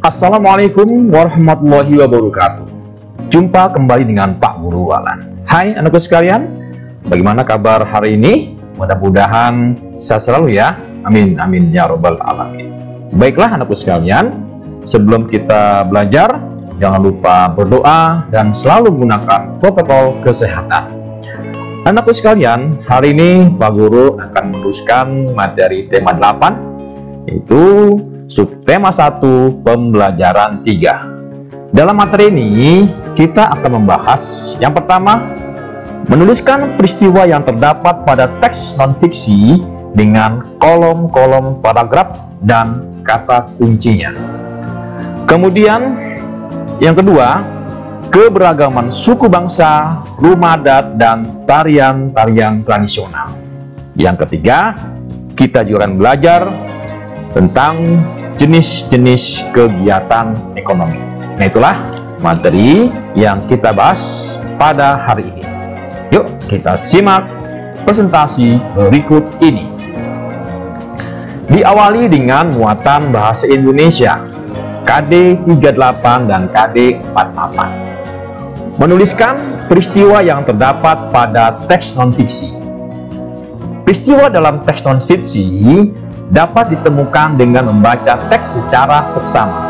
Assalamualaikum warahmatullahi wabarakatuh. Jumpa kembali dengan Pak Guru Walan. Hai anakku sekalian, bagaimana kabar hari ini? Mudah-mudahan sehat selalu ya. Amin, amin ya robbal alamin. Baiklah anakku sekalian, sebelum kita belajar, jangan lupa berdoa dan selalu gunakan protokol kesehatan. Anakku sekalian, hari ini Pak Guru akan meneruskan materi tema 8, yaitu subtema 1 pembelajaran 3. Dalam materi ini kita akan membahas yang pertama, menuliskan peristiwa yang terdapat pada teks non-fiksi dengan kolom-kolom paragraf dan kata kuncinya. Kemudian yang kedua, keberagaman suku bangsa, rumah adat, dan tarian-tarian tradisional. Yang ketiga, kita juga akan belajar tentang jenis-jenis kegiatan ekonomi. Nah, itulah materi yang kita bahas pada hari ini. Yuk kita simak presentasi berikut ini. Diawali dengan muatan bahasa Indonesia KD 38 dan KD 48. Menuliskan peristiwa yang terdapat pada teks non-fiksi. Peristiwa dalam teks non-fiksi dapat ditemukan dengan membaca teks secara seksama.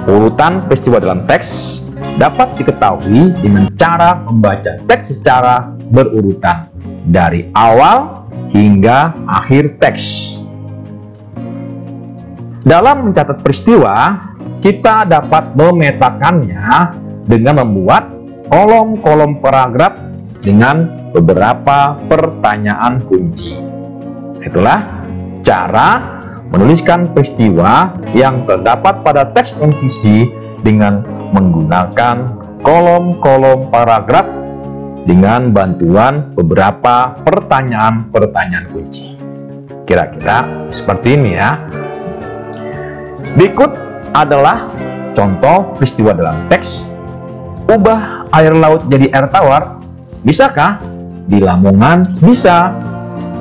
Urutan peristiwa dalam teks dapat diketahui dengan cara membaca teks secara berurutan dari awal hingga akhir teks. Dalam mencatat peristiwa, kita dapat memetakannya dengan membuat kolom-kolom paragraf dengan beberapa pertanyaan kunci. Itulah cara menuliskan peristiwa yang terdapat pada teks non-fiksi dengan menggunakan kolom-kolom paragraf dengan bantuan beberapa pertanyaan-pertanyaan kunci. Kira-kira seperti ini ya. Berikut adalah contoh peristiwa dalam teks. Ubah air laut jadi air tawar, bisakah? Di Lamongan bisa.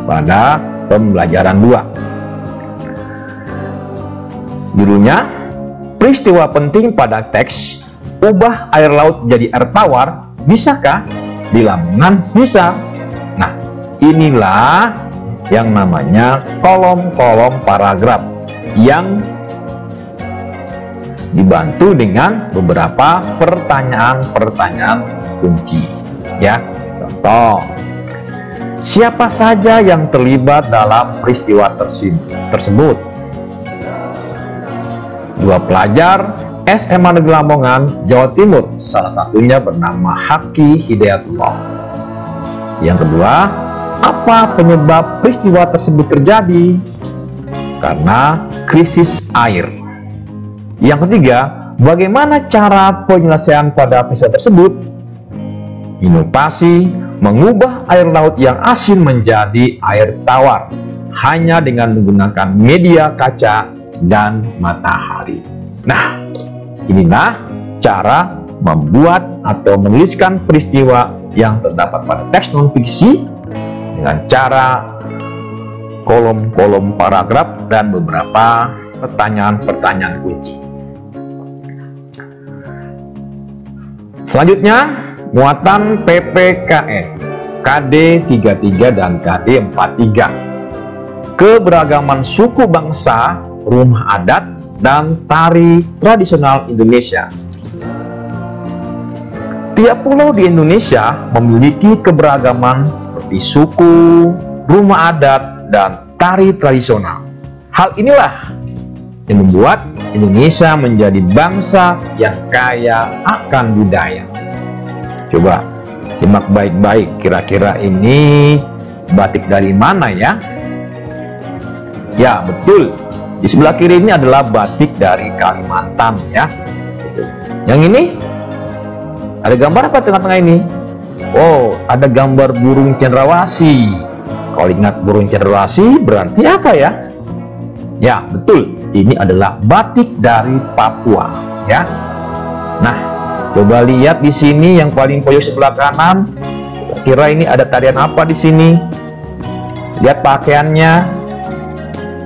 Pada pembelajaran 2. Judulnya, peristiwa penting pada teks, ubah air laut jadi air tawar, bisakah? Di Lamongan bisa. Nah, inilah yang namanya kolom-kolom paragraf yang dibantu dengan beberapa pertanyaan-pertanyaan kunci. Ya, contoh. Siapa saja yang terlibat dalam peristiwa tersebut? 2 pelajar SMA Negeri Lamongan, Jawa Timur, salah satunya bernama Haki Hidayatullah. Yang kedua, apa penyebab peristiwa tersebut terjadi? Karena krisis air. Yang ketiga, bagaimana cara penyelesaian pada peristiwa tersebut? Inovasi mengubah air laut yang asin menjadi air tawar hanya dengan menggunakan media kaca dan matahari. Nah, inilah cara membuat atau menuliskan peristiwa yang terdapat pada teks non-fiksi dengan cara kolom-kolom paragraf dan beberapa pertanyaan-pertanyaan kunci. Selanjutnya, muatan PPKN KD 33 dan KD 43. Keberagaman suku bangsa, rumah adat, dan tari tradisional Indonesia. Tiap pulau di Indonesia memiliki keberagaman seperti suku, rumah adat, dan tari tradisional. Hal inilah yang membuat Indonesia menjadi bangsa yang kaya akan budaya. Coba simak baik-baik, kira-kira ini batik dari mana ya? Ya, betul. Di sebelah kiri ini adalah batik dari Kalimantan ya. Yang ini ada gambar apa tengah-tengah ini? Oh, ada gambar burung cendrawasih. Kalau ingat burung cendrawasih berarti apa ya? Ya, betul. Ini adalah batik dari Papua ya. Nah, coba lihat di sini yang paling pojok sebelah kanan. Kira ini ada tarian apa di sini? Lihat pakaiannya.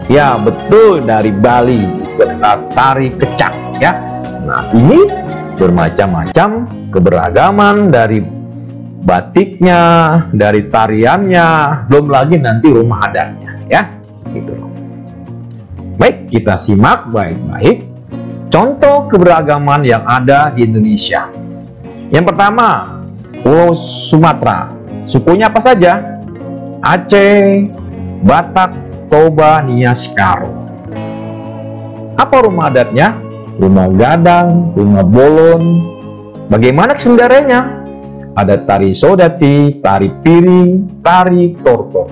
Ya, betul, dari Bali. Itu adalah tari kecak. ya. Nah, ini bermacam-macam keberagaman dari batiknya, dari tariannya, belum lagi nanti rumah adatnya, ya. Gitu loh. Baik, kita simak baik-baik contoh keberagaman yang ada di Indonesia. Yang pertama, Pulau Sumatera. Sukunya apa saja? Aceh, Batak, Toba, Nias, Karo. Apa rumah adatnya? Rumah gadang, rumah bolon. Bagaimana kesendaranya? Ada tari sodati, tari piring, tari tortor.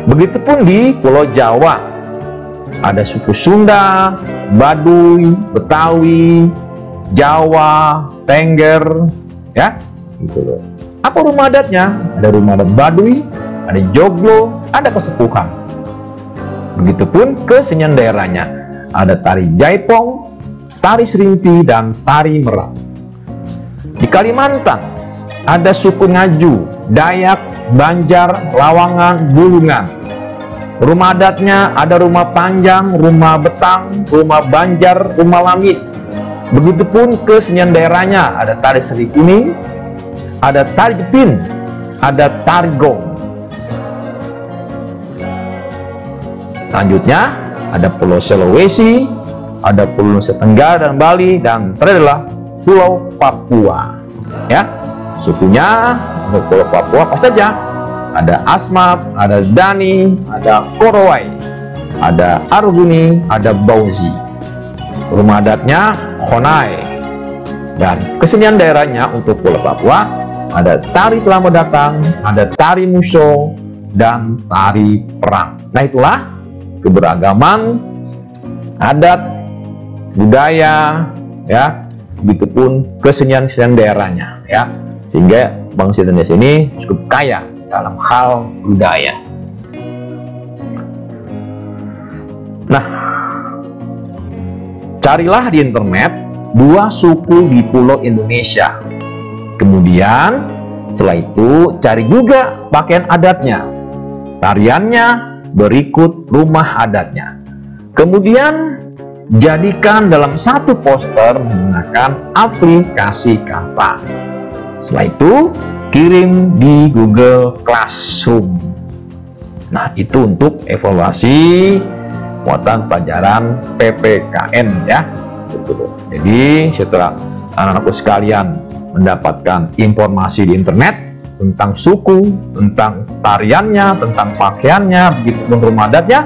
Begitupun di Pulau Jawa. Ada suku Sunda, Baduy, Betawi, Jawa, Tengger, ya, gitu loh. Apa rumah adatnya? Ada rumah adat Baduy, ada joglo, ada kesepuhan. Begitupun kesenian daerahnya. Ada tari jaipong, tari serimpi, dan tari merak. Di Kalimantan ada suku Ngaju, Dayak, Banjar, Lawangan, Bulungan. Rumah adatnya ada rumah panjang, rumah betang, rumah banjar, rumah lamit. Begitupun kesenian daerahnya, ada tari seri kuning, ada tari jepin, ada tari gong. Selanjutnya ada Pulau Sulawesi, ada Pulau Nusa Tenggara dan Bali, dan terakhir adalah Pulau Papua. Ya, sukunya untuk Pulau Papua apa saja? Ada Asmat, ada Dani, ada Korowai, ada Arguni, ada Bauzi. Rumah adatnya Honai. Dan kesenian daerahnya untuk Pulau Papua ada tari selamat datang, ada tari muso, dan tari perang. Nah, itulah keberagaman adat, budaya, ya, begitupun kesenian-kesenian daerahnya, ya, sehingga bangsa Indonesia ini cukup kaya dalam hal budaya. Nah, carilah di internet dua suku di Pulau Indonesia. Kemudian setelah itu cari juga pakaian adatnya, tariannya, berikut rumah adatnya. Kemudian jadikan dalam satu poster menggunakan aplikasi Canva. Setelah itu kirim di Google Classroom. Nah, itu untuk evaluasi muatan pelajaran PPKN, ya. Betul. Jadi setelah anak-anakku sekalian mendapatkan informasi di internet tentang suku, tentang tariannya, tentang pakaiannya, begitu pun rumah adatnya,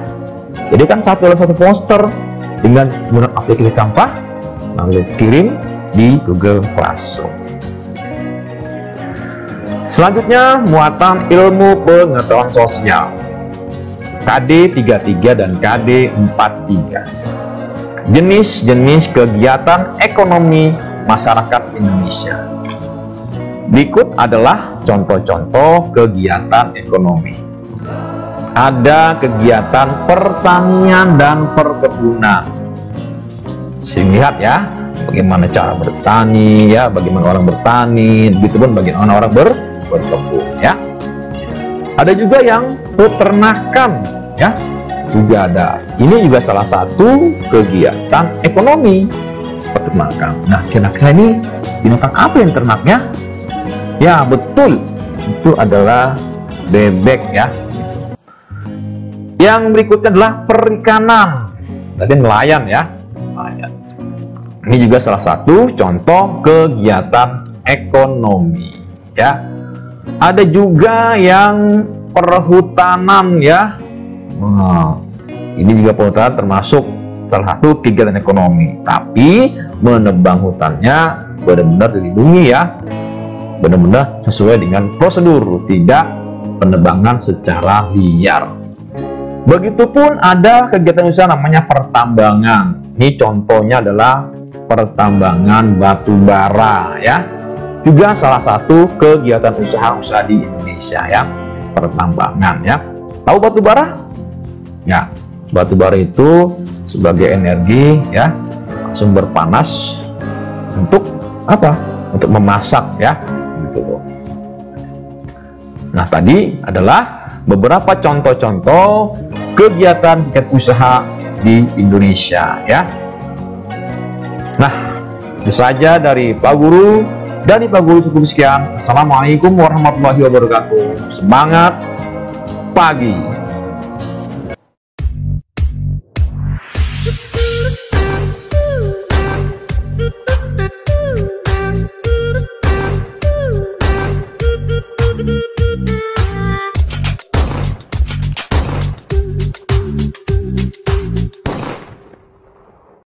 jadikan satu poster dengan menggunakan aplikasi Canva, lalu kirim di Google Classroom. Selanjutnya, muatan ilmu pengetahuan sosial KD 33 dan KD 43. Jenis-jenis kegiatan ekonomi masyarakat Indonesia. Berikut adalah contoh-contoh kegiatan ekonomi. Ada kegiatan pertanian dan perkebunan. Sering lihat ya, bagaimana cara bertani, ya, bagaimana orang bertani, begitupun bagaimana orang berkebun, ya. Ada juga yang peternakan, ya, juga ada. Ini juga salah satu kegiatan ekonomi, peternakan. Nah, kira-kira ini binatang apa yang ternaknya? Ya, betul, itu adalah bebek, ya. Yang berikutnya adalah perikanan. Tadi nelayan, ya, nelayan. Ini juga salah satu contoh kegiatan ekonomi, ya. Ada juga yang perhutanan, ya. Nah, ini juga perhutanan termasuk salah satu kegiatan ekonomi. Tapi menebang hutannya benar-benar dilindungi, ya. Benar-benar sesuai dengan prosedur, tidak penebangan secara liar. Begitupun ada kegiatan usaha namanya pertambangan. Ini contohnya adalah pertambangan batu bara, ya. Juga salah satu kegiatan usaha-usaha di Indonesia, ya, pertambangan, ya. Tahu batu bara? Ya, batu bara itu sebagai energi, ya, sumber panas untuk apa? Untuk memasak, ya. Gitu. Nah, tadi adalah beberapa contoh-contoh kegiatan usaha di Indonesia, ya. Nah, itu saja dari Pak Guru. Dari Pak Guru cukup sekian. Assalamualaikum warahmatullahi wabarakatuh. Semangat pagi. Thank you.